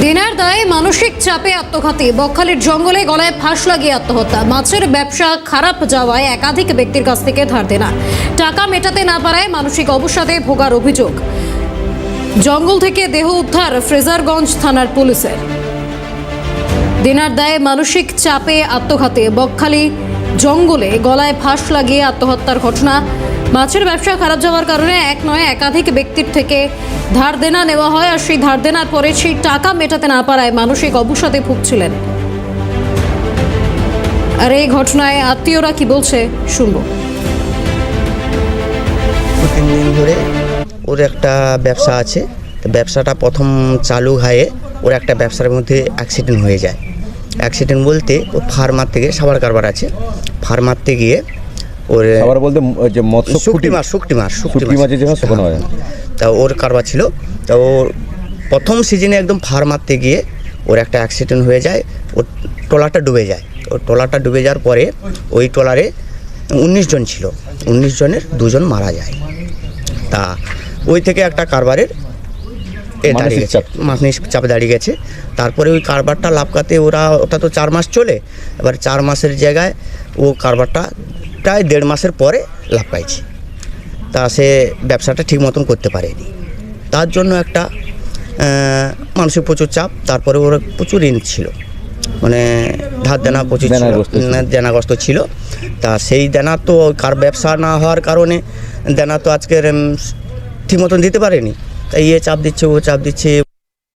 দিনের দায়ে মানসিক চাপে আত্মঘাতী বকখালির জঙ্গলে গলায় ফাঁস লাগিয়ে আত্মহত্যা। মাছের ব্যবসা খারাপ যাওয়ায় একাধিক ব্যক্তির কাছ থেকে ধার দেনা, টাকা মেটাতে না পারায় মানসিক অবসাদে ভোগার অভিযোগ। জঙ্গল থেকে দেহ উদ্ধার ফ্রেজারগঞ্জ থানার পুলিশের। দিনের দায়ে মানসিক চাপে আত্মঘাতী বকখালি জঙ্গলে গলায় ফাঁস লাগিয়ে আত্মহত্যার ঘটনা। মাছের ব্যবসা খারাপ যাওয়ার কারণে এক নয় একাধিক ব্যক্তির থেকে ধার দেনা নেওয়া হয়, আর সেই ধার দেনার পরে সেই টাকা মেটাতে না পারায় মানসিক অবসাদে ভুগছিলেন। আর এই ঘটনায় আত্মীয়রা কি বলছে শুনবো। 2-3 দিন ধরে ওর একটা ব্যবসা আছে, তো ব্যবসাটা প্রথম চালু হয়ে ওর একটা ব্যবসার মধ্যে অ্যাক্সিডেন্ট হয়ে যায়। অ্যাক্সিডেন্ট বলতে ও ফার্মার থেকে সাবার কারবার আছে, ফার্মারতে গিয়ে ওর আবার বলতে যে মৎস্য শুকটি মাছ যে হয় সেখানে হয়। তা ওর কারবার ছিল। তা ওর প্রথম সিজনে একদম ফার্মারতে গিয়ে ওর একটা অ্যাক্সিডেন্ট হয়ে যায়, ওর ট্রলারটা ডুবে যায়। ওর ট্রলারটা ডুবে যাওয়ার পরে ওই ট্রলারে 19 জন ছিল, 19 জনের 2 জন মারা যায়। তা ওই থেকে একটা কারবারের দাঁড়িয়ে গেছে, মানসিক চাপে দাঁড়িয়ে গেছে। তারপরে ওই কারবারটা লাভকাতে ওটা তো 4 মাস চলে, এবার 4 মাসের জায়গায় ও কারবারটা প্রায় 1.5 মাসের পরে লাভ পাইছে। তা সে ব্যবসাটা ঠিক মতন করতে পারেনি, তার জন্য একটা মানসিক প্রচুর চাপ। তারপরে ওর প্রচুর ঋণ ছিল, মানে ধার দেনা প্রচুর দেনাগ্রস্ত ছিল। তা সেই দেনা তো কার ব্যবসা না হওয়ার কারণে দেনা তো আজকের ঠিক মতন দিতে পারেনি। তাই চাপ দিচ্ছে, ও চাপ দিচ্ছে।